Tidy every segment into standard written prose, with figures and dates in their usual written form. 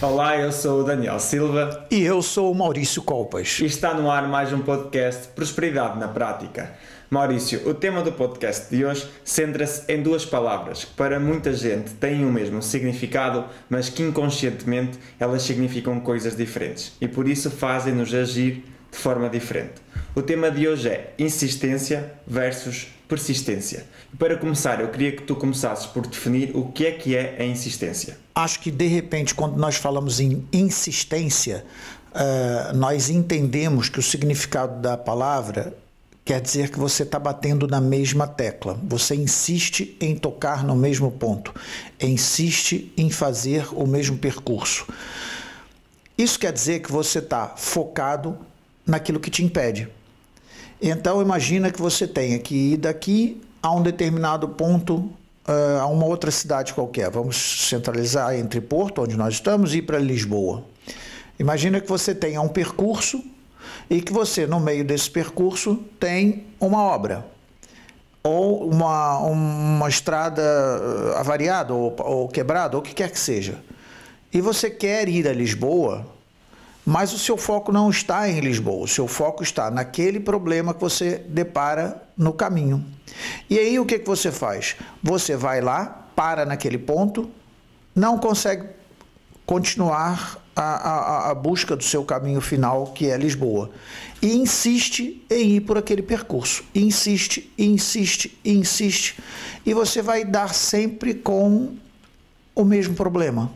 Olá, eu sou o Daniel Silva E eu sou o Maurício Colpas. e está no ar mais um podcast Prosperidade na Prática. Maurício, o tema do podcast de hoje centra-se em duas palavras que para muita gente têm o mesmo significado, mas que inconscientemente elas significam coisas diferentes e por isso fazem-nos agir de forma diferente. O tema de hoje é insistência versus persistência. E para começar, eu queria que tu começasses por definir o que é a insistência. Acho que, de repente, quando nós falamos em insistência, nós entendemos que o significado da palavra quer dizer que você está batendo na mesma tecla. Você insiste em tocar no mesmo ponto. Insiste em fazer o mesmo percurso. Isso quer dizer que você está focado naquilo que te impede. Então, imagina que você tenha que ir daqui a um determinado ponto, a uma outra cidade qualquer. Vamos centralizar entre Porto, onde nós estamos, e ir para Lisboa. Imagina que você tenha um percurso e que você, no meio desse percurso, tem uma obra ou uma estrada avariada ou quebrada, ou o que quer que seja. E você quer ir a Lisboa, mas o seu foco não está em Lisboa, o seu foco está naquele problema que você depara no caminho. E aí o que você faz? Você vai lá, para naquele ponto, não consegue continuar a busca do seu caminho final, que é Lisboa. E insiste em ir por aquele percurso. Insiste, insiste, insiste. E você vai dar sempre com o mesmo problema.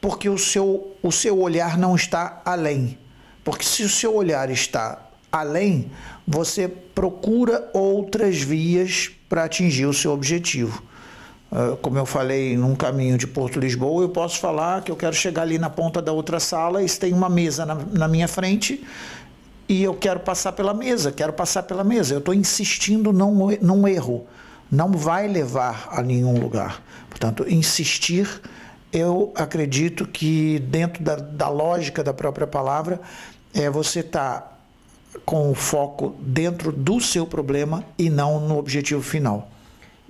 Porque o seu olhar não está além. Porque se o seu olhar está além, você procura outras vias para atingir o seu objetivo. Como eu falei, num caminho de Porto Lisboa, eu posso falar que eu quero chegar ali na ponta da outra sala e se tem uma mesa na minha frente e eu quero passar pela mesa, Eu estou insistindo num erro. Não vai levar a nenhum lugar. Portanto, insistir, eu acredito que dentro da lógica da própria palavra, você está com o foco dentro do seu problema e não no objetivo final.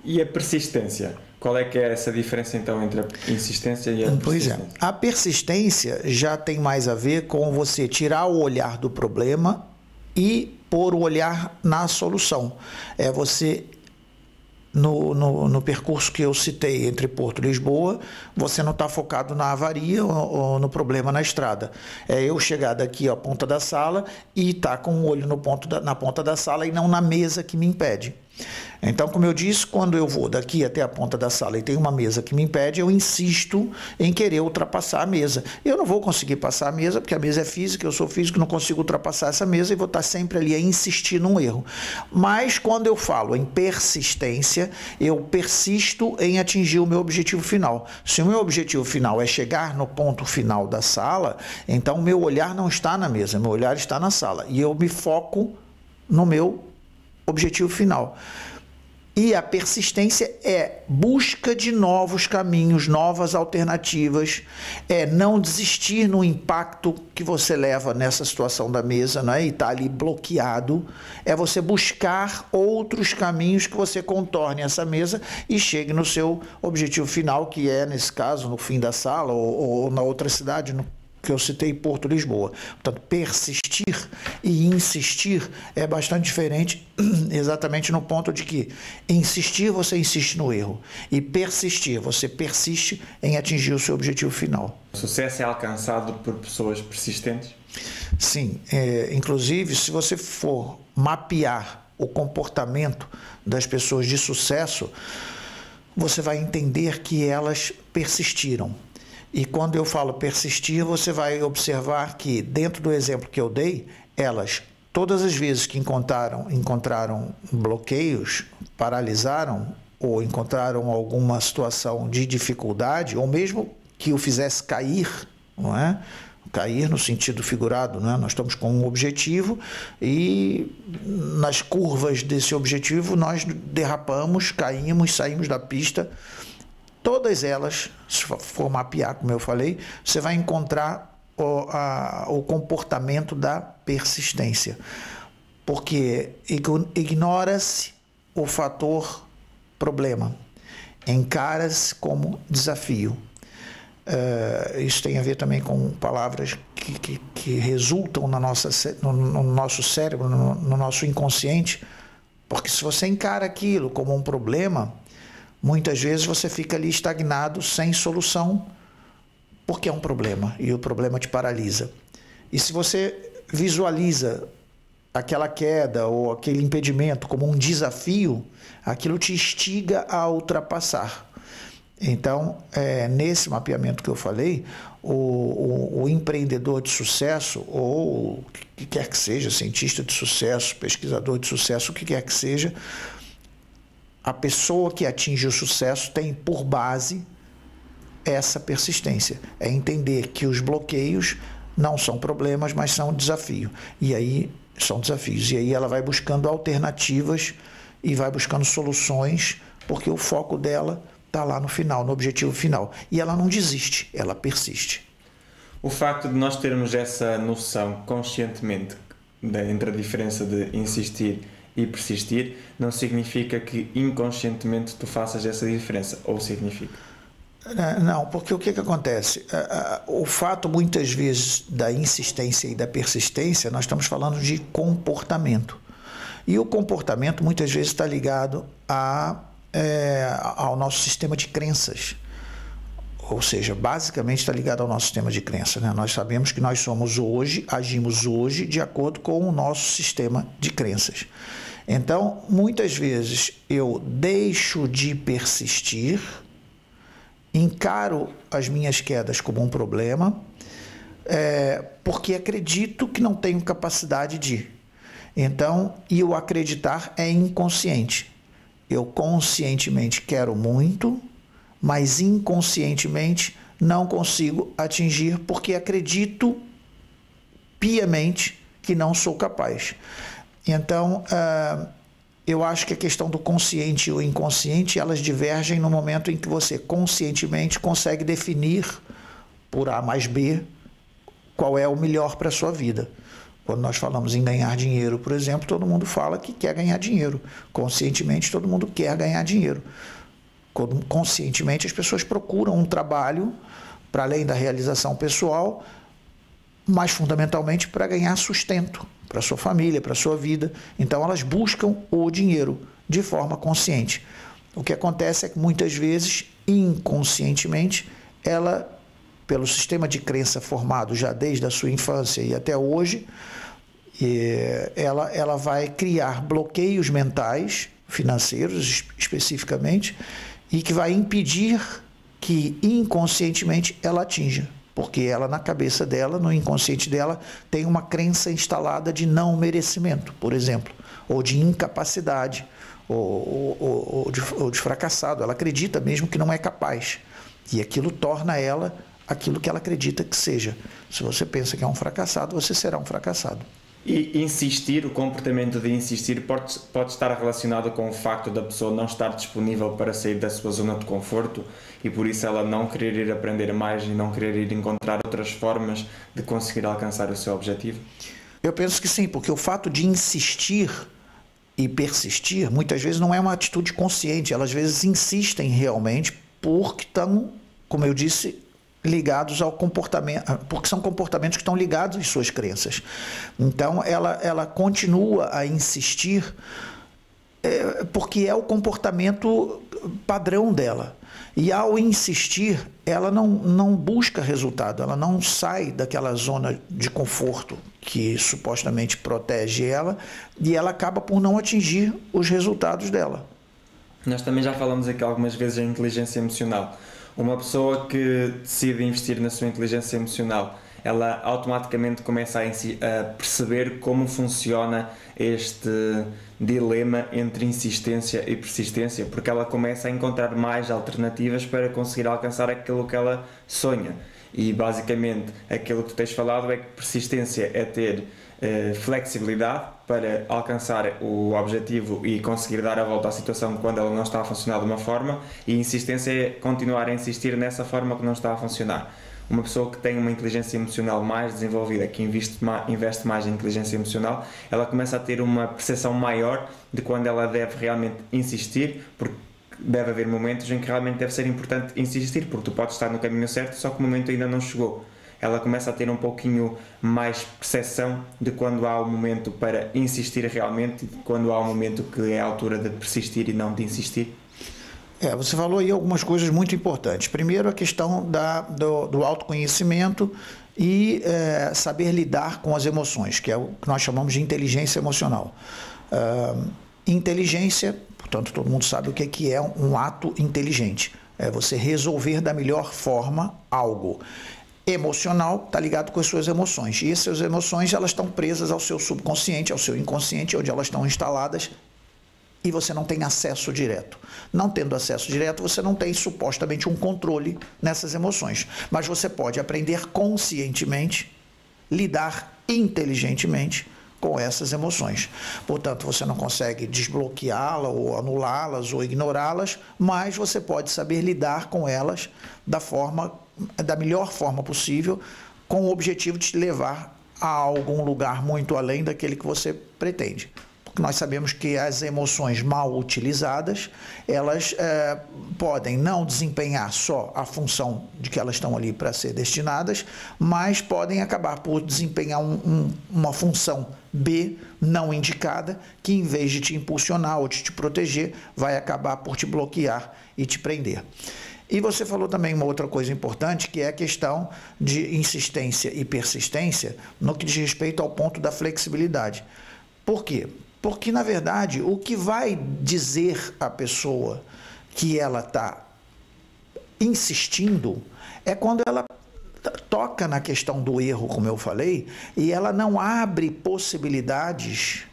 E a persistência? Qual é que é essa diferença então entre a insistência e a persistência? Pois é, a persistência já tem mais a ver com você tirar o olhar do problema e pôr o olhar na solução. É você, no percurso que eu citei entre Porto e Lisboa, você não está focado na avaria ou no problema na estrada. É eu chegar daqui à ponta da sala e estar com o olho na ponta da sala e não na mesa que me impede. Então, como eu disse, quando eu vou daqui até a ponta da sala e tem uma mesa que me impede, eu insisto em querer ultrapassar a mesa. Eu não vou conseguir passar a mesa, porque a mesa é física, eu sou físico, não consigo ultrapassar essa mesa e vou estar sempre ali a insistir num erro. Mas, quando eu falo em persistência, eu persisto em atingir o meu objetivo final. Se o meu objetivo final é chegar no ponto final da sala, então o meu olhar não está na mesa, meu olhar está na sala. E eu me foco no meu objetivo final. E a persistência é busca de novos caminhos, novas alternativas, é não desistir no impacto que você leva nessa situação da mesa, né? E está ali bloqueado, é você buscar outros caminhos que você contorne essa mesa e chegue no seu objetivo final, que é, nesse caso, no fim da sala ou na outra cidade, que eu citei, Porto, Lisboa. Portanto, persistir e insistir é bastante diferente, exatamente no ponto de que insistir, você insiste no erro, e persistir, você persiste em atingir o seu objetivo final. O sucesso é alcançado por pessoas persistentes? Sim, inclusive, se você for mapear o comportamento das pessoas de sucesso, você vai entender que elas persistiram. E quando eu falo persistir, você vai observar que, dentro do exemplo que eu dei, elas, todas as vezes que encontraram bloqueios, paralisaram ou encontraram alguma situação de dificuldade, ou mesmo que o fizesse cair, não é? Cair no sentido figurado, né? Nós estamos com um objetivo e nas curvas desse objetivo nós derrapamos, caímos, saímos da pista. Todas elas, se for mapear, como eu falei, você vai encontrar o comportamento da persistência. Porque ignora-se o fator problema, encara-se como desafio. Isso tem a ver também com palavras que resultam no nosso cérebro, no nosso inconsciente, porque se você encara aquilo como um problema, muitas vezes você fica ali estagnado, sem solução, porque é um problema e o problema te paralisa. E se você visualiza aquela queda ou aquele impedimento como um desafio, aquilo te instiga a ultrapassar. Então, nesse mapeamento que eu falei, o empreendedor de sucesso, ou o que quer que seja, cientista de sucesso, pesquisador de sucesso, o que quer que seja, a pessoa que atinge o sucesso tem por base essa persistência. É entender que os bloqueios não são problemas, mas são desafio. E aí são desafios. E aí ela vai buscando alternativas e vai buscando soluções, porque o foco dela está lá no final, no objetivo final. E ela não desiste, ela persiste. O facto de nós termos essa noção conscientemente entre a diferença de insistir e persistir não significa que inconscientemente tu faças essa diferença, ou significa? Não, porque o que acontece? O fato, muitas vezes, da insistência e da persistência, nós estamos falando de comportamento. E o comportamento, muitas vezes, está ligado ao nosso sistema de crenças. Ou seja, basicamente está ligado ao nosso sistema de crença, né? Nós sabemos que nós somos hoje, agimos hoje de acordo com o nosso sistema de crenças. Então, muitas vezes eu deixo de persistir, encaro as minhas quedas como um problema, porque acredito que não tenho capacidade de. Então, e o acreditar é inconsciente. Eu conscientemente quero muito, mas inconscientemente não consigo atingir porque acredito piamente que não sou capaz. Então, eu acho que a questão do consciente e o inconsciente, elas divergem no momento em que você conscientemente consegue definir, por A mais B, qual é o melhor para a sua vida. Quando nós falamos em ganhar dinheiro, por exemplo, todo mundo fala que quer ganhar dinheiro. Conscientemente, todo mundo quer ganhar dinheiro. Conscientemente, as pessoas procuram um trabalho para além da realização pessoal, mas fundamentalmente para ganhar sustento para a sua família, para a sua vida. Então, elas buscam o dinheiro de forma consciente. O que acontece é que, muitas vezes, inconscientemente, ela, pelo sistema de crença formado já desde a sua infância e até hoje, ela vai criar bloqueios mentais, financeiros especificamente, e que vai impedir que inconscientemente ela atinja. Porque ela, na cabeça dela, no inconsciente dela, tem uma crença instalada de não merecimento, por exemplo, ou de incapacidade, ou de fracassado. Ela acredita mesmo que não é capaz. E aquilo torna ela aquilo que ela acredita que seja. Se você pensa que é um fracassado, você será um fracassado. E insistir, o comportamento de insistir pode estar relacionado com o facto da pessoa não estar disponível para sair da sua zona de conforto e por isso ela não querer ir aprender mais e não querer ir encontrar outras formas de conseguir alcançar o seu objetivo? Eu penso que sim, porque o fato de insistir e persistir muitas vezes não é uma atitude consciente. Elas às vezes insistem realmente porque estão, como eu disse, ligados ao comportamento, porque são comportamentos que estão ligados às suas crenças. Então, ela continua a insistir porque é o comportamento padrão dela. E ao insistir, ela não busca resultado, ela não sai daquela zona de conforto que supostamente protege ela, e ela acaba por não atingir os resultados dela. Nós também já falamos aqui algumas vezes em inteligência emocional. Uma pessoa que decide investir na sua inteligência emocional, ela automaticamente começa a perceber como funciona este dilema entre insistência e persistência, porque ela começa a encontrar mais alternativas para conseguir alcançar aquilo que ela sonha. E basicamente aquilo que tu tens falado é que persistência é ter flexibilidade para alcançar o objetivo e conseguir dar a volta à situação quando ela não está a funcionar de uma forma, e insistência é continuar a insistir nessa forma que não está a funcionar. Uma pessoa que tem uma inteligência emocional mais desenvolvida, que investe mais em inteligência emocional, ela começa a ter uma percepção maior de quando ela deve realmente insistir, porque deve haver momentos em que realmente deve ser importante insistir, porque tu podes estar no caminho certo, só que o momento ainda não chegou. Ela começa a ter um pouquinho mais percepção de quando há o momento para insistir realmente e de quando há o momento que é a altura de persistir e não de insistir. Você falou aí algumas coisas muito importantes. Primeiro, a questão do autoconhecimento e saber lidar com as emoções, que é o que nós chamamos de inteligência emocional. Inteligência, portanto, todo mundo sabe o que é um ato inteligente. É você resolver da melhor forma algo. Emocional está ligado com as suas emoções. E essas emoções elas estão presas ao seu subconsciente, ao seu inconsciente, onde elas estão instaladas, e você não tem acesso direto. Não tendo acesso direto, você não tem supostamente um controle nessas emoções. Mas você pode aprender conscientemente, lidar inteligentemente com essas emoções. Portanto, você não consegue desbloqueá-las ou anulá-las ou ignorá-las, mas você pode saber lidar com elas da melhor forma possível, com o objetivo de te levar a algum lugar muito além daquele que você pretende. Porque nós sabemos que as emoções mal utilizadas, elas podem não desempenhar só a função de que elas estão ali para ser destinadas, mas podem acabar por desempenhar uma função B não indicada, que em vez de te impulsionar ou de te proteger, vai acabar por te bloquear e te prender. E você falou também uma outra coisa importante, que é a questão de insistência e persistência no que diz respeito ao ponto da flexibilidade. Por quê? Porque, na verdade, o que vai dizer à pessoa que ela está insistindo é quando ela toca na questão do erro, como eu falei, e ela não abre possibilidades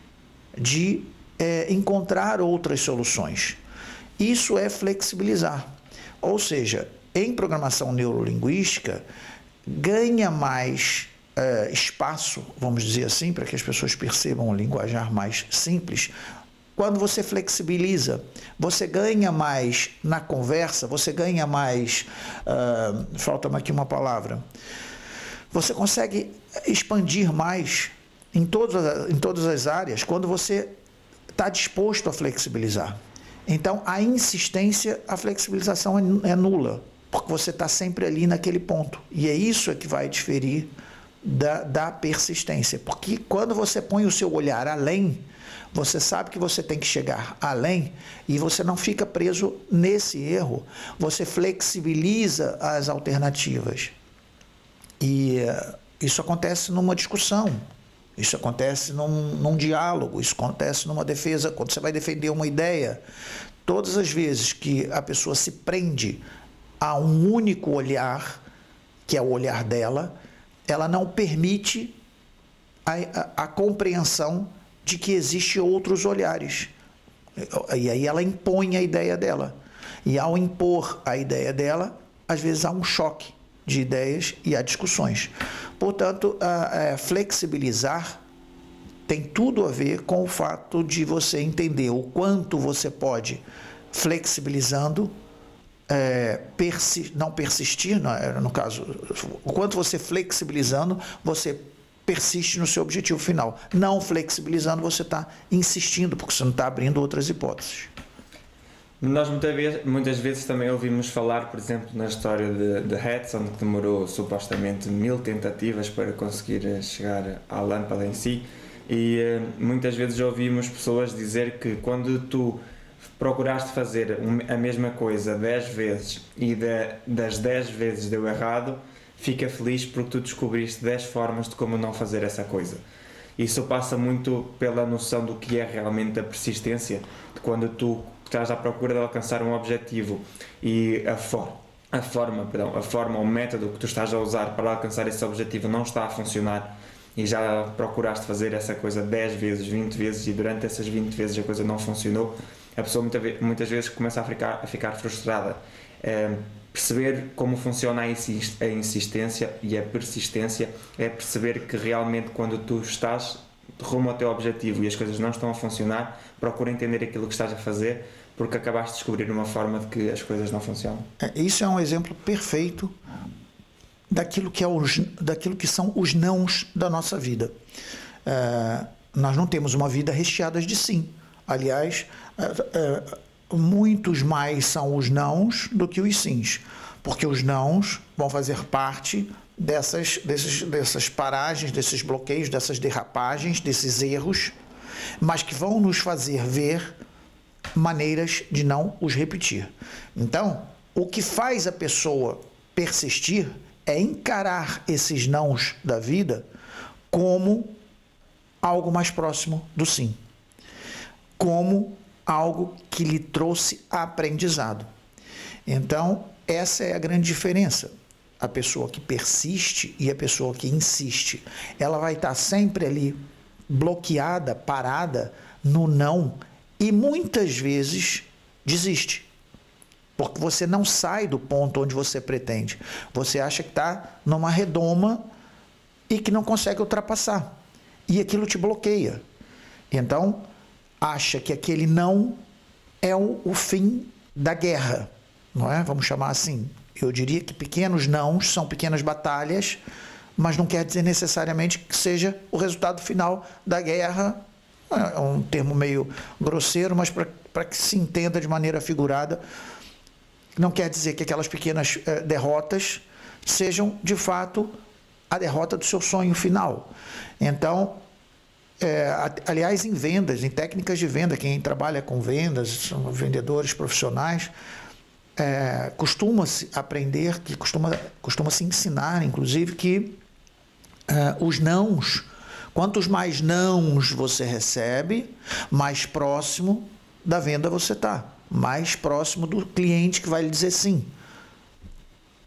de encontrar outras soluções. Isso é flexibilizar. Ou seja, em programação neurolinguística, ganha mais espaço, vamos dizer assim, para que as pessoas percebam um linguajar mais simples. Quando você flexibiliza, você ganha mais na conversa, você ganha mais, falta-me aqui uma palavra, você consegue expandir mais em todas as áreas quando você está disposto a flexibilizar. Então, a insistência, a flexibilização é nula, porque você está sempre ali naquele ponto. E é isso que vai diferir da persistência, porque quando você põe o seu olhar além, você sabe que você tem que chegar além e você não fica preso nesse erro, você flexibiliza as alternativas. E isso acontece numa discussão, isso acontece num diálogo, isso acontece numa defesa, quando você vai defender uma ideia. Todas as vezes que a pessoa se prende a um único olhar, que é o olhar dela, ela não permite a compreensão de que existem outros olhares. E aí ela impõe a ideia dela. E ao impor a ideia dela, às vezes há um choque de ideias e há discussões. Portanto, flexibilizar tem tudo a ver com o fato de você entender o quanto você pode, flexibilizando, não persistir, no caso, o quanto você flexibilizando, você persiste no seu objetivo final. Não flexibilizando, você está insistindo, porque você não está abrindo outras hipóteses. Nós muitas vezes também ouvimos falar, por exemplo, na história de Edison, que demorou supostamente 1000 tentativas para conseguir chegar à lâmpada em si, e muitas vezes ouvimos pessoas dizer que quando tu procuraste fazer a mesma coisa 10 vezes e das 10 vezes deu errado, fica feliz porque tu descobriste 10 formas de como não fazer essa coisa. Isso passa muito pela noção do que é realmente a persistência, de quando tu estás à procura de alcançar um objetivo e a forma, o método que tu estás a usar para alcançar esse objetivo não está a funcionar e já procuraste fazer essa coisa 10 vezes, 20 vezes e durante essas 20 vezes a coisa não funcionou, a pessoa muitas vezes começa a ficar frustrada. Perceber como funciona a insistência e a persistência é perceber que realmente quando tu estás rumo ao teu objetivo e as coisas não estão a funcionar, procura entender aquilo que estás a fazer, porque acabaste de descobrir uma forma de que as coisas não funcionam. Isso é um exemplo perfeito daquilo que são os nãos da nossa vida. Nós não temos uma vida recheada de sim. Aliás, muitos mais são os nãos do que os sims, porque os nãos vão fazer parte dessas paragens, desses bloqueios, dessas derrapagens, desses erros, mas que vão nos fazer ver maneiras de não os repetir. Então, o que faz a pessoa persistir é encarar esses nãos da vida como algo mais próximo do sim, como algo que lhe trouxe aprendizado. Então, essa é a grande diferença. A pessoa que persiste e a pessoa que insiste, ela vai estar sempre ali bloqueada, parada no não, e muitas vezes desiste. Porque você não sai do ponto onde você pretende. Você acha que está numa redoma e que não consegue ultrapassar. E aquilo te bloqueia. Então, acha que aquele não é o fim da guerra, não é? Vamos chamar assim. Eu diria que pequenos nãos são pequenas batalhas, mas não quer dizer necessariamente que seja o resultado final da guerra. É um termo meio grosseiro, mas para que se entenda de maneira figurada, não quer dizer que aquelas pequenas derrotas sejam, de fato, a derrota do seu sonho final. Então, aliás, em vendas, em técnicas de venda, quem trabalha com vendas, são vendedores profissionais, costuma-se aprender, que costuma-se ensinar, inclusive, que os nãos, quantos mais nãos você recebe, mais próximo da venda você está, mais próximo do cliente que vai lhe dizer sim.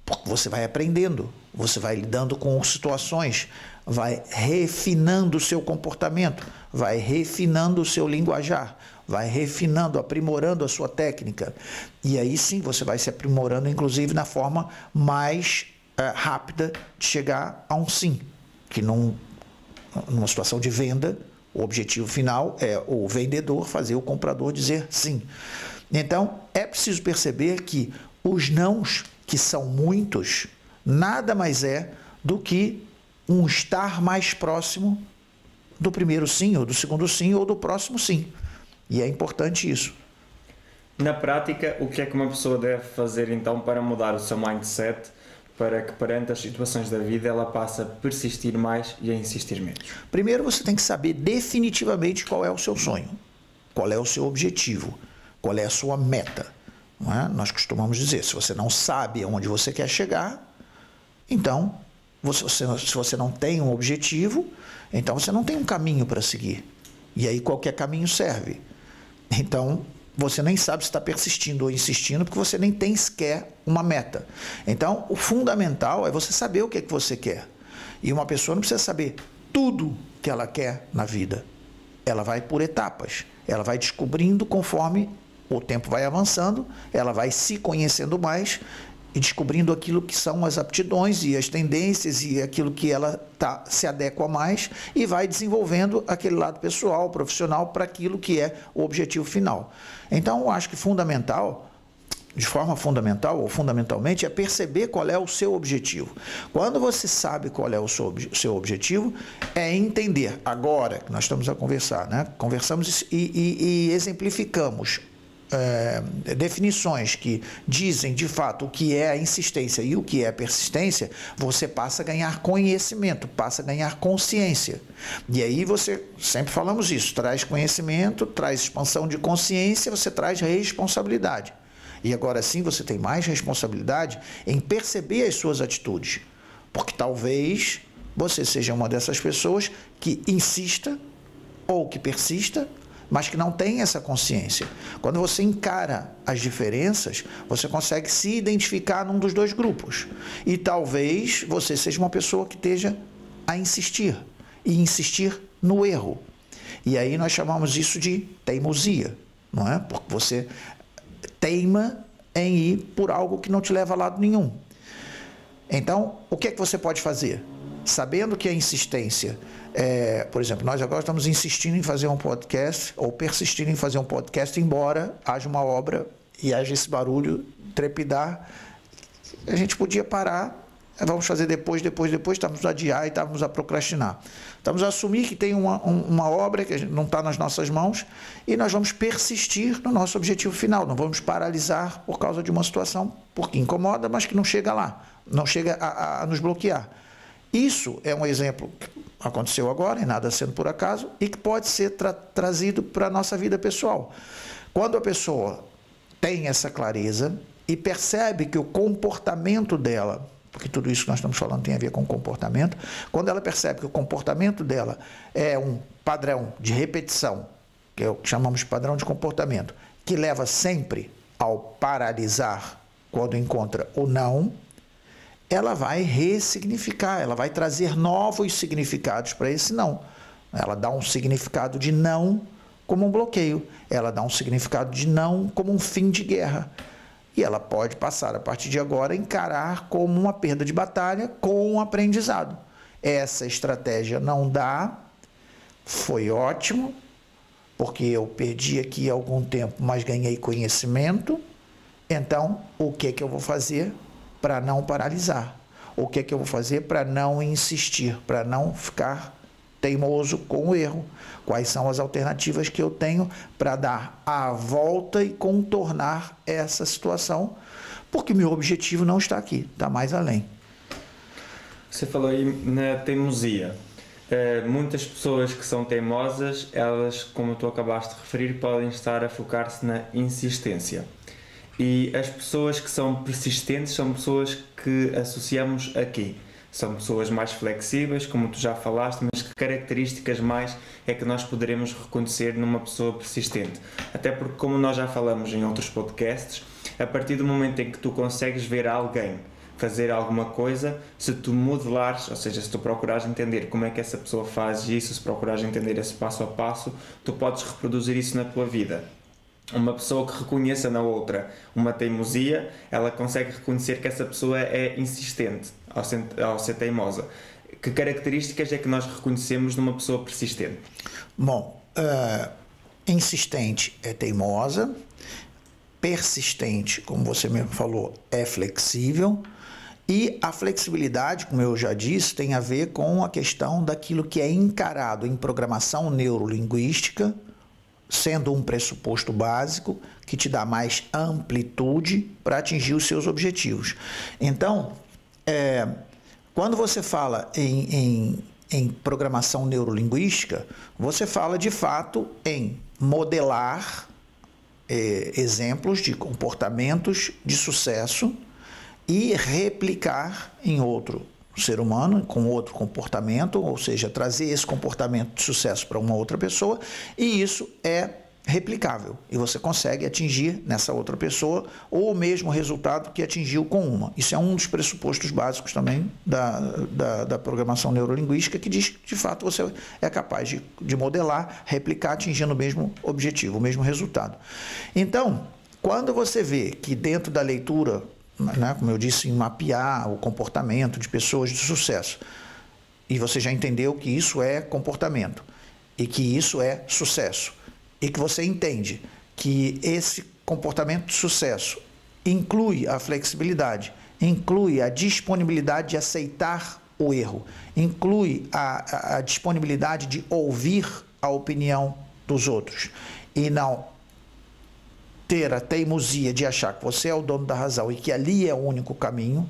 Porque você vai aprendendo, você vai lidando com situações, vai refinando o seu comportamento, vai refinando o seu linguajar, vai refinando, aprimorando a sua técnica. E aí sim você vai se aprimorando, inclusive na forma mais rápida de chegar a um sim. Que numa situação de venda, o objetivo final é o vendedor fazer o comprador dizer sim. Então, é preciso perceber que os nãos, que são muitos, nada mais é do que um estar mais próximo do primeiro sim, ou do segundo sim, ou do próximo sim. E é importante isso. Na prática, o que é que uma pessoa deve fazer então para mudar o seu mindset, para que perante as situações da vida ela passe a persistir mais e a insistir menos? Primeiro você tem que saber definitivamente qual é o seu sonho, qual é o seu objetivo, qual é a sua meta. Não é? Nós costumamos dizer, se você não sabe aonde você quer chegar, então, se você não tem um objetivo, então você não tem um caminho para seguir. E aí qualquer caminho serve. Então, você nem sabe se está persistindo ou insistindo, porque você nem tem sequer uma meta. Então, o fundamental é você saber o que é que você quer. E uma pessoa não precisa saber tudo que ela quer na vida. Ela vai por etapas. Ela vai descobrindo conforme o tempo vai avançando, ela vai se conhecendo mais e descobrindo aquilo que são as aptidões e as tendências e aquilo que ela se adequa mais e vai desenvolvendo aquele lado pessoal, profissional, para aquilo que é o objetivo final. Então, eu acho que fundamental, de forma fundamental ou fundamentalmente, é perceber qual é o seu objetivo. Quando você sabe qual é o seu objetivo, é entender. Agora que nós estamos a conversar, né? Conversamos e exemplificamos definições que dizem de fato o que é a insistência e o que é a persistência, você passa a ganhar conhecimento, passa a ganhar consciência. E aí você, sempre falamos isso, traz conhecimento, traz expansão de consciência, você traz responsabilidade. E agora sim você tem mais responsabilidade em perceber as suas atitudes, porque talvez você seja uma dessas pessoas que insista ou que persista, mas que não tem essa consciência. Quando você encara as diferenças, você consegue se identificar num dos dois grupos. E talvez você seja uma pessoa que esteja a insistir, e insistir no erro. E aí nós chamamos isso de teimosia, não é? Porque você teima em ir por algo que não te leva a lado nenhum. Então, o que é que você pode fazer? Sabendo que a insistência, por exemplo, nós agora estamos insistindo em fazer um podcast, ou persistindo em fazer um podcast, embora haja uma obra e haja esse barulho trepidar, a gente podia parar vamos fazer depois, estamos a adiar e estamos a procrastinar. Estamos a assumir que tem uma obra que não está nas nossas mãos e nós vamos persistir no nosso objetivo final, não vamos paralisar por causa de uma situação porque incomoda, mas que não chega lá, não chega a nos bloquear. Isso é um exemplo que aconteceu agora, e nada sendo por acaso, e que pode ser trazido para a nossa vida pessoal. Quando a pessoa tem essa clareza e percebe que o comportamento dela, porque tudo isso que nós estamos falando tem a ver com comportamento, quando ela percebe que o comportamento dela é um padrão de repetição, que é o que chamamos de padrão de comportamento, que leva sempre ao paralisar quando encontra o não, ela vai ressignificar, ela vai trazer novos significados para esse não. Ela dá um significado de não como um bloqueio, ela dá um significado de não como um fim de guerra. E ela pode passar, a partir de agora, a encarar como uma perda de batalha com um aprendizado. Essa estratégia não dá, foi ótimo, porque eu perdi aqui algum tempo, mas ganhei conhecimento. Então, o que eu vou fazer para não paralisar? O que eu vou fazer para não insistir, para não ficar teimoso com o erro? Quais são as alternativas que eu tenho para dar a volta e contornar essa situação? Porque meu objetivo não está aqui, está mais além. Você falou aí na teimosia. Muitas pessoas que são teimosas, elas, como tu acabaste de referir, podem estar a focar-se na insistência. E as pessoas que são persistentes são pessoas que associamos aqui. São pessoas mais flexíveis, como tu já falaste, mas que características mais é que nós poderemos reconhecer numa pessoa persistente? Até porque, como nós já falamos em outros podcasts, a partir do momento em que tu consegues ver alguém fazer alguma coisa, se tu modelares, ou seja, se tu procurares entender como é que essa pessoa faz isso, se procurares entender esse passo a passo, tu podes reproduzir isso na tua vida. Uma pessoa que reconheça na outra uma teimosia, ela consegue reconhecer que essa pessoa é insistente ao ser teimosa. Que características é que nós reconhecemos numa pessoa persistente? Bom, insistente é teimosa, persistente, como você mesmo falou, é flexível, e a flexibilidade, como eu já disse, tem a ver com a questão daquilo que é encarado em programação neurolinguística, sendo um pressuposto básico que te dá mais amplitude para atingir os seus objetivos. Então, quando você fala em programação neurolinguística, você fala de fato em modelar exemplos de comportamentos de sucesso e replicar em outro ser humano com outro comportamento, ou seja, trazer esse comportamento de sucesso para uma outra pessoa, e isso é replicável e você consegue atingir nessa outra pessoa o mesmo resultado que atingiu com uma. Isso é um dos pressupostos básicos também da programação neurolinguística, que diz que de fato você é capaz de modelar, replicar, atingindo o mesmo objetivo, o mesmo resultado. Então, quando você vê que dentro da leitura, né, como eu disse, em mapear o comportamento de pessoas de sucesso, e você já entendeu que isso é comportamento e que isso é sucesso, e que você entende que esse comportamento de sucesso inclui a flexibilidade, inclui a disponibilidade de aceitar o erro, inclui a disponibilidade de ouvir a opinião dos outros e não ter a teimosia de achar que você é o dono da razão e que ali é o único caminho,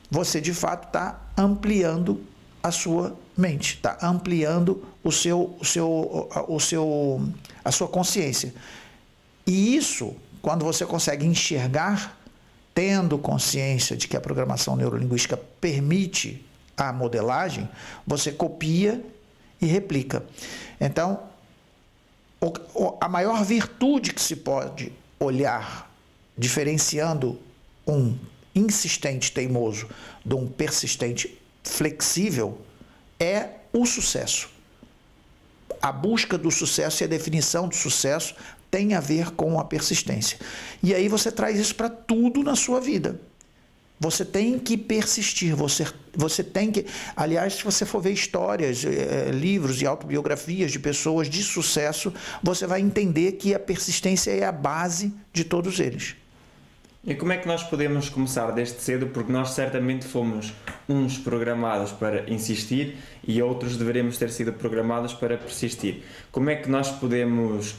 você de fato está ampliando a sua mente, está ampliando a sua consciência. E isso, quando você consegue enxergar, tendo consciência de que a programação neurolinguística permite a modelagem, você copia e replica. Então, a maior virtude que se pode olhar, diferenciando um insistente teimoso de um persistente flexível, é o sucesso. A busca do sucesso e a definição do sucesso tem a ver com a persistência. E aí você traz isso para tudo na sua vida. Você tem que persistir, você tem que... Aliás, se você for ver histórias, livros e autobiografias de pessoas de sucesso, você vai entender que a persistência é a base de todos eles. E como é que nós podemos começar desde cedo? Porque nós certamente fomos uns programados para insistir e outros deveremos ter sido programados para persistir. Como é que nós podemos,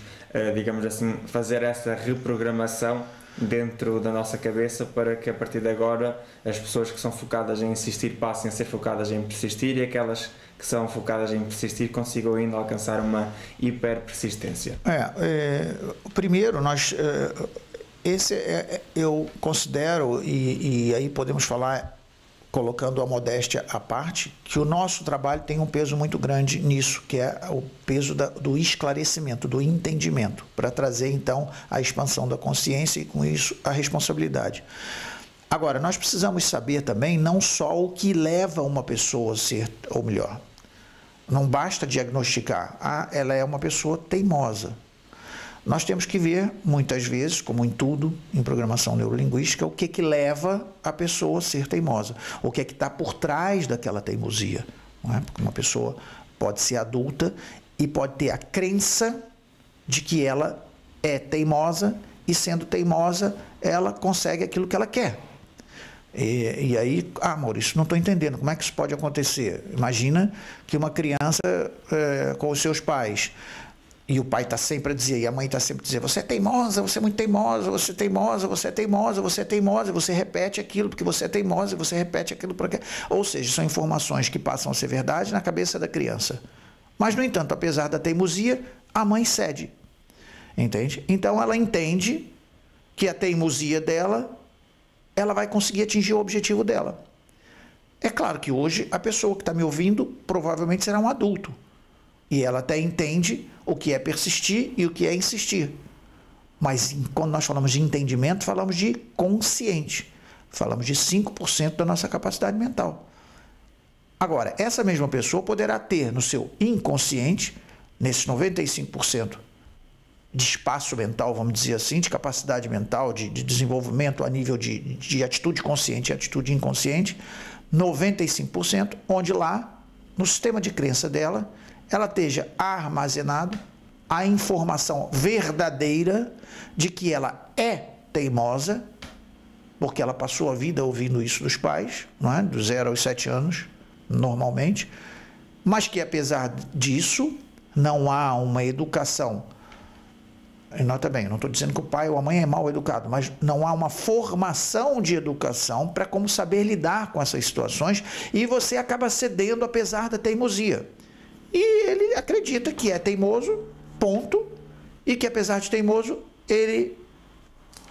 digamos assim, fazer essa reprogramação dentro da nossa cabeça para que a partir de agora as pessoas que são focadas em insistir passem a ser focadas em persistir e aquelas que são focadas em persistir consigam ainda alcançar uma hiperpersistência? Primeiro, eu considero, e aí podemos falar, colocando a modéstia à parte, que o nosso trabalho tem um peso muito grande nisso, que é o peso do esclarecimento, do entendimento, para trazer então a expansão da consciência e com isso a responsabilidade. Agora, nós precisamos saber também não só o que leva uma pessoa a ser, ou melhor, não basta diagnosticar, ela é uma pessoa teimosa. Nós temos que ver, muitas vezes, como em tudo, em programação neurolinguística, o que leva a pessoa a ser teimosa, o que está por trás daquela teimosia. Não é? Porque uma pessoa pode ser adulta e pode ter a crença de que ela é teimosa e, sendo teimosa, ela consegue aquilo que ela quer. E aí, Maurício, não estou entendendo, como é que isso pode acontecer? Imagina que uma criança com os seus pais, e o pai está sempre a dizer, e a mãe está sempre a dizer, você é teimosa, você é muito teimosa, você é teimosa, você é teimosa, você é teimosa, você repete aquilo porque você é teimosa, e você repete aquilo porque... Ou seja, são informações que passam a ser verdade na cabeça da criança. Mas, no entanto, apesar da teimosia, a mãe cede. Entende? Então, ela entende que a teimosia dela, ela vai conseguir atingir o objetivo dela. É claro que hoje a pessoa que está me ouvindo provavelmente será um adulto. E ela até entende o que é persistir e o que é insistir. Mas quando nós falamos de entendimento, falamos de consciente. Falamos de 5% da nossa capacidade mental. Agora, essa mesma pessoa poderá ter no seu inconsciente, nesses 95% de espaço mental, vamos dizer assim, de capacidade mental, de desenvolvimento a nível de atitude consciente e atitude inconsciente, 95%, onde lá, no sistema de crença dela, ela esteja armazenado a informação verdadeira de que ela é teimosa, porque ela passou a vida ouvindo isso dos pais, não é? Dos 0 aos 7 anos, normalmente, mas que apesar disso, não há uma educação. Nota bem, não estou dizendo que o pai ou a mãe é mal educado, mas não há uma formação de educação para como saber lidar com essas situações e você acaba cedendo apesar da teimosia. E ele acredita que é teimoso, ponto, e que apesar de teimoso, ele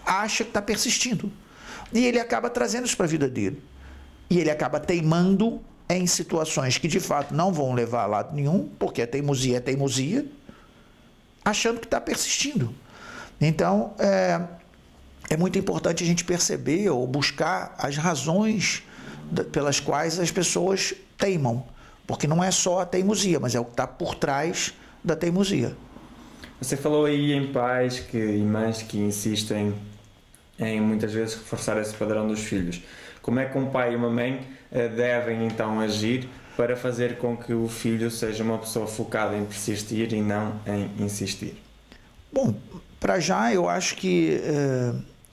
acha que está persistindo. E ele acaba trazendo isso para a vida dele. E ele acaba teimando em situações que de fato não vão levar a lado nenhum, porque a teimosia é teimosia, achando que está persistindo. Então, é muito importante a gente perceber ou buscar as razões pelas quais as pessoas teimam. Porque não é só a teimosia, mas é o que está por trás da teimosia. Você falou aí em pais e mães que insistem em muitas vezes reforçar esse padrão dos filhos. Como é que um pai e uma mãe devem então agir para fazer com que o filho seja uma pessoa focada em persistir e não em insistir? Bom, para já eu acho que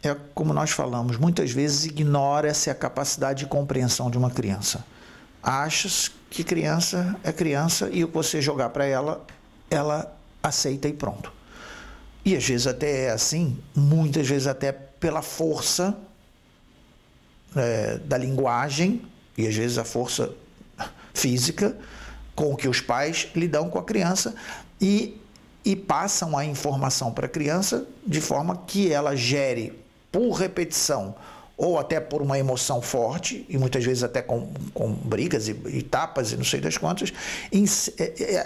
é como nós falamos, muitas vezes ignora-se a capacidade de compreensão de uma criança. Achas que criança é criança e o que você jogar para ela, ela aceita e pronto. E às vezes até é assim, muitas vezes até pela força da linguagem e às vezes a força física com que os pais lidam com a criança e passam a informação para a criança de forma que ela gere por repetição ou até por uma emoção forte, e muitas vezes até com brigas e tapas e não sei das quantas,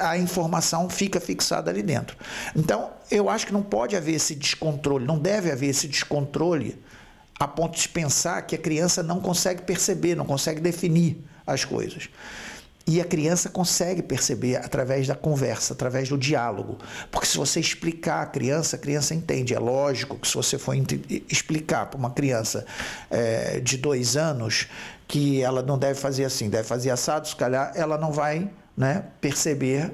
a informação fica fixada ali dentro. Então, eu acho que não pode haver esse descontrole, não deve haver esse descontrole a ponto de pensar que a criança não consegue perceber, não consegue definir as coisas. E a criança consegue perceber através da conversa, através do diálogo. Porque se você explicar a criança entende. É lógico que se você for explicar para uma criança de 2 anos que ela não deve fazer assim, deve fazer assado, se calhar ela não vai, né, perceber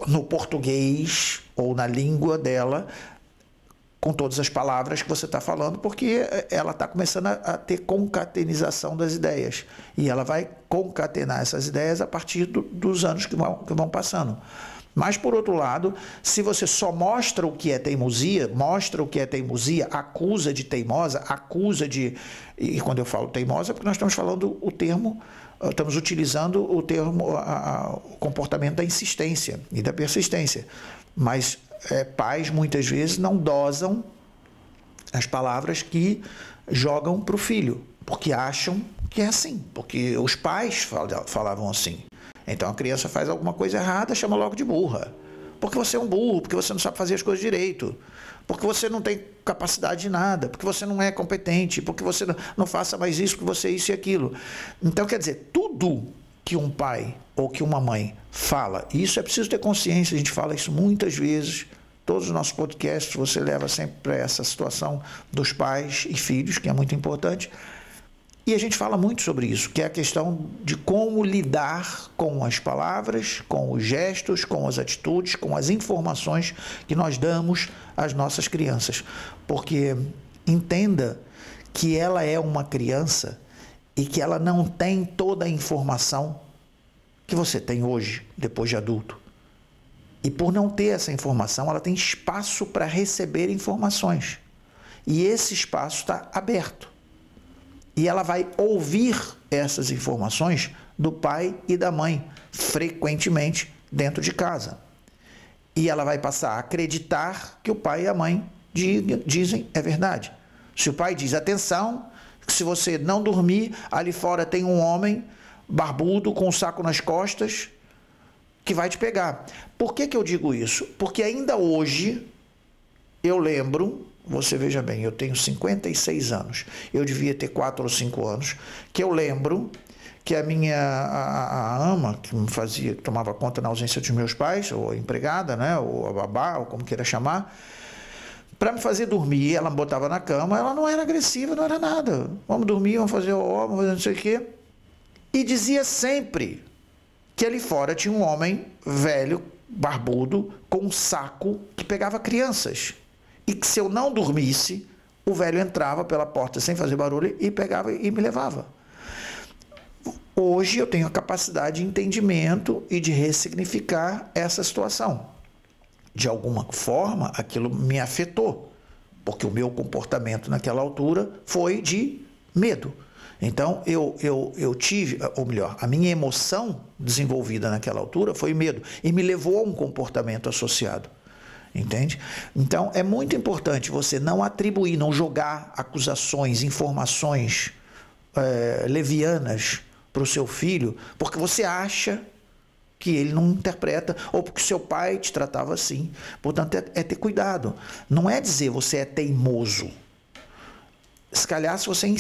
no português ou na língua dela com todas as palavras que você está falando, porque ela está começando a ter concatenização das ideias. E ela vai concatenar essas ideias a partir dos anos que vão passando. Mas, por outro lado, se você só mostra o que é teimosia, acusa de teimosa, acusa de... E quando eu falo teimosa, é porque nós estamos falando o termo, estamos utilizando o termo, o comportamento da insistência e da persistência. Mas pais, muitas vezes, não dosam as palavras que jogam para o filho, porque acham que é assim, porque os pais falavam assim. Então a criança faz alguma coisa errada, chama logo de burra. Porque você é um burro, porque você não sabe fazer as coisas direito, porque você não tem capacidade de nada, porque você não é competente, porque você não faça mais isso, que você isso e aquilo. Então, quer dizer, tudo que um pai ou que uma mãe fala, e isso é preciso ter consciência, a gente fala isso muitas vezes, todos os nossos podcasts você leva sempre para essa situação dos pais e filhos, que é muito importante. E a gente fala muito sobre isso, que é a questão de como lidar com as palavras, com os gestos, com as atitudes, com as informações que nós damos às nossas crianças. Porque entenda que ela é uma criança e que ela não tem toda a informação que você tem hoje, depois de adulto. E por não ter essa informação, ela tem espaço para receber informações. E esse espaço está aberto. E ela vai ouvir essas informações do pai e da mãe, frequentemente dentro de casa. E ela vai passar a acreditar que o pai e a mãe dizem é verdade. Se o pai diz, atenção, se você não dormir, ali fora tem um homem barbudo com um saco nas costas que vai te pegar. Por que eu digo isso? Porque ainda hoje eu lembro... Você veja bem, eu tenho 56 anos, eu devia ter 4 ou 5 anos, que eu lembro que a ama, que me fazia, que tomava conta na ausência dos meus pais, ou a empregada, né, ou a babá, ou como queira chamar, para me fazer dormir, ela me botava na cama, ela não era agressiva, não era nada. Vamos dormir, vamos fazer vamos fazer não sei o quê. E dizia sempre que ali fora tinha um homem velho, barbudo, com um saco que pegava crianças. E que se eu não dormisse, o velho entrava pela porta sem fazer barulho e pegava e me levava. Hoje eu tenho a capacidade de entendimento e de ressignificar essa situação. De alguma forma, aquilo me afetou, porque o meu comportamento naquela altura foi de medo. Então, eu tive, ou melhor, a minha emoção desenvolvida naquela altura foi medo e me levou a um comportamento associado. Entende? Então, é muito importante você não atribuir, não jogar acusações, informações levianas para o seu filho, porque você acha que ele não interpreta, ou porque seu pai te tratava assim. Portanto, é ter cuidado. Não é dizer você é teimoso. Se calhar, se você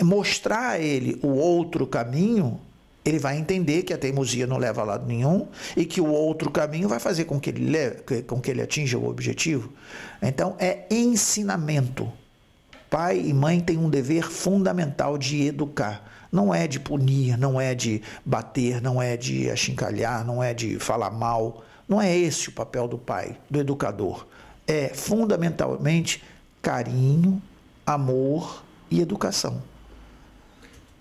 mostrar a ele o outro caminho, ele vai entender que a teimosia não leva a lado nenhum e que o outro caminho vai fazer com que ele atinja o objetivo. Então, é ensinamento. Pai e mãe têm um dever fundamental de educar. Não é de punir, não é de bater, não é de achincalhar, não é de falar mal. Não é esse o papel do pai, do educador. É fundamentalmente carinho, amor e educação.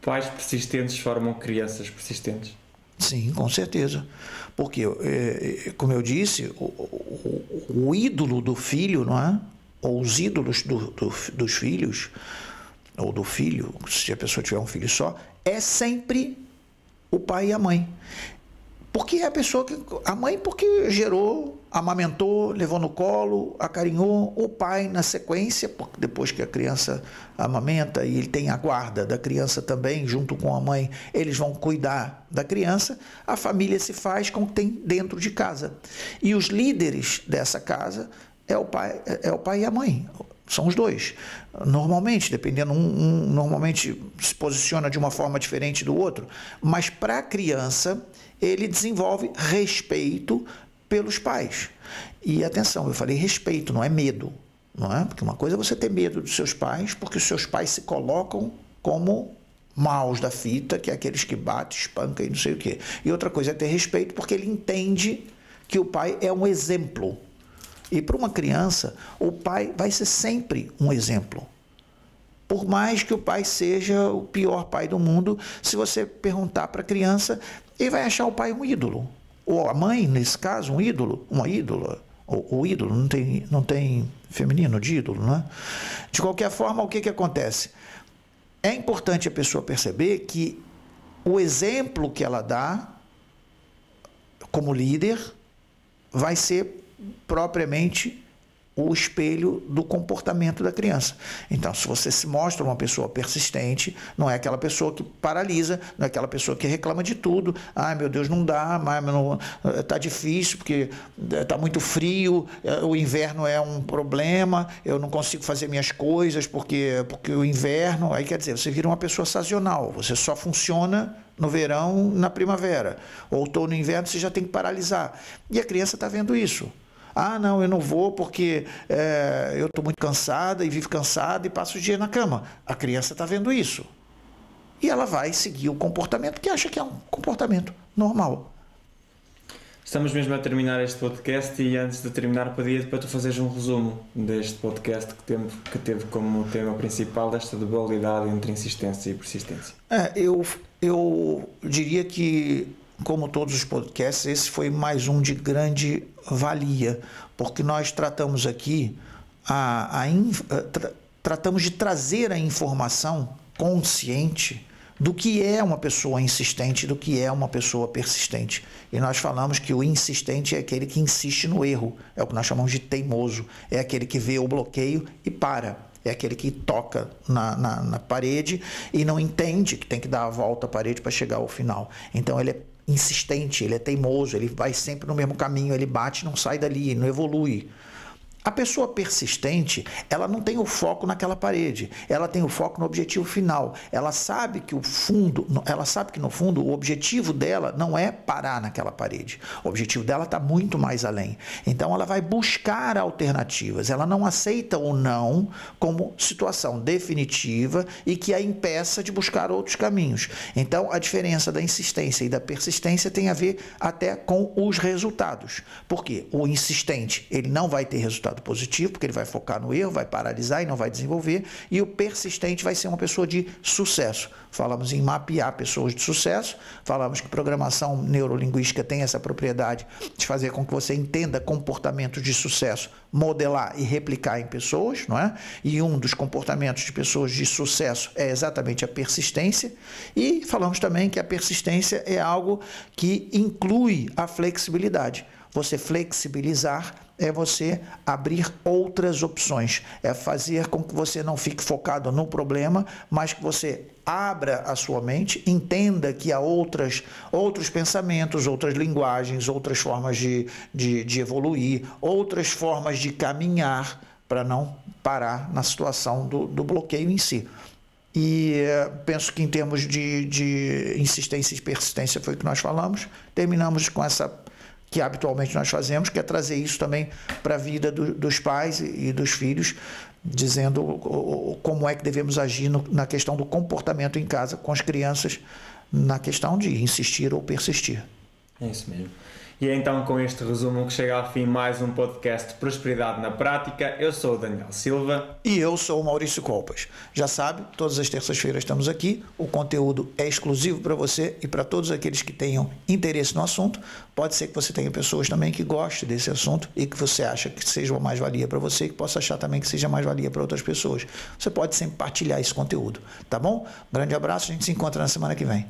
Pais persistentes formam crianças persistentes? Sim, com certeza. Porque, como eu disse, o ídolo do filho, não é? Ou os ídolos dos filhos, ou do filho, se a pessoa tiver um filho só, é sempre o pai e a mãe. Porque é a mãe porque gerou, amamentou, levou no colo, acarinhou, o pai na sequência, porque depois que a criança amamenta e ele tem a guarda da criança também, junto com a mãe, eles vão cuidar da criança, a família se faz com o que tem dentro de casa. E os líderes dessa casa é o pai e a mãe. São os dois. Normalmente, dependendo, um normalmente se posiciona de uma forma diferente do outro, mas para a criança ele desenvolve respeito pelos pais. E atenção, eu falei respeito, não é medo, não é? Porque uma coisa é você ter medo dos seus pais, porque os seus pais se colocam como maus da fita, que é aqueles que batem, espancam e não sei o quê. E outra coisa é ter respeito, porque ele entende que o pai é um exemplo. E para uma criança, o pai vai ser sempre um exemplo. Por mais que o pai seja o pior pai do mundo, se você perguntar para a criança, ele vai achar o pai um ídolo. Ou a mãe, nesse caso, um ídolo, uma ídola. O ídolo, não tem feminino de ídolo, né? De qualquer forma, o que acontece? É importante a pessoa perceber que o exemplo que ela dá como líder vai ser propriamente o espelho do comportamento da criança. Então, se você se mostra uma pessoa persistente, não é aquela pessoa que paralisa, não é aquela pessoa que reclama de tudo. Ai, meu Deus, não dá, mas está difícil porque está muito frio, o inverno é um problema, eu não consigo fazer minhas coisas porque o inverno... Aí, quer dizer, você vira uma pessoa sazonal, você só funciona no verão, na primavera. Outono, no inverno, você já tem que paralisar. E a criança está vendo isso. Ah, não, eu não vou porque eu estou muito cansada e vivo cansada e passo o dia na cama. A criança está vendo isso. E ela vai seguir o comportamento que acha que é um comportamento normal. Estamos mesmo a terminar este podcast e antes de terminar pedia para tu fazeres um resumo deste podcast que teve como tema principal esta dualidade entre insistência e persistência. Eu diria que, como todos os podcasts, esse foi mais um de grande valia, porque nós tratamos aqui, tratamos de trazer a informação consciente do que é uma pessoa insistente, do que é uma pessoa persistente. E nós falamos que o insistente é aquele que insiste no erro, é o que nós chamamos de teimoso, é aquele que vê o bloqueio e para. É aquele que toca na parede e não entende que tem que dar a volta à parede para chegar ao final. Então ele é insistente, ele é teimoso, ele vai sempre no mesmo caminho, ele bate, não sai dali, não evolui. A pessoa persistente, ela não tem o foco naquela parede, ela tem o foco no objetivo final. Ela sabe que no fundo o objetivo dela não é parar naquela parede. O objetivo dela está muito mais além. Então ela vai buscar alternativas. Ela não aceita o não como situação definitiva e que a impeça de buscar outros caminhos. Então a diferença da insistência e da persistência tem a ver até com os resultados. Por quê? O insistente, ele não vai ter resultado positivo, porque ele vai focar no erro, vai paralisar e não vai desenvolver, e o persistente vai ser uma pessoa de sucesso. Falamos em mapear pessoas de sucesso, falamos que programação neurolinguística tem essa propriedade de fazer com que você entenda comportamentos de sucesso, modelar e replicar em pessoas, não é? E um dos comportamentos de pessoas de sucesso é exatamente a persistência, e falamos também que a persistência é algo que inclui a flexibilidade. Você flexibilizar é você abrir outras opções, é fazer com que você não fique focado no problema, mas que você abra a sua mente, entenda que há outros pensamentos, outras linguagens, outras formas de evoluir, outras formas de caminhar para não parar na situação do bloqueio em si. E penso que em termos de insistência e persistência foi o que nós falamos. Terminamos com essa que habitualmente nós fazemos, que é trazer isso também para a vida dos pais e dos filhos, dizendo como é que devemos agir na questão do comportamento em casa com as crianças, na questão de insistir ou persistir. É isso mesmo. E é então com este resumo que chega ao fim mais um podcast Prosperidade na Prática. Eu sou o Daniel Silva. E eu sou o Maurício Colpas. Já sabe, todas as terças-feiras estamos aqui. O conteúdo é exclusivo para você e para todos aqueles que tenham interesse no assunto. Pode ser que você tenha pessoas também que gostem desse assunto e que você acha que seja uma mais-valia para você e que possa achar também que seja mais-valia para outras pessoas. Você pode sempre partilhar esse conteúdo, tá bom? Um grande abraço, a gente se encontra na semana que vem.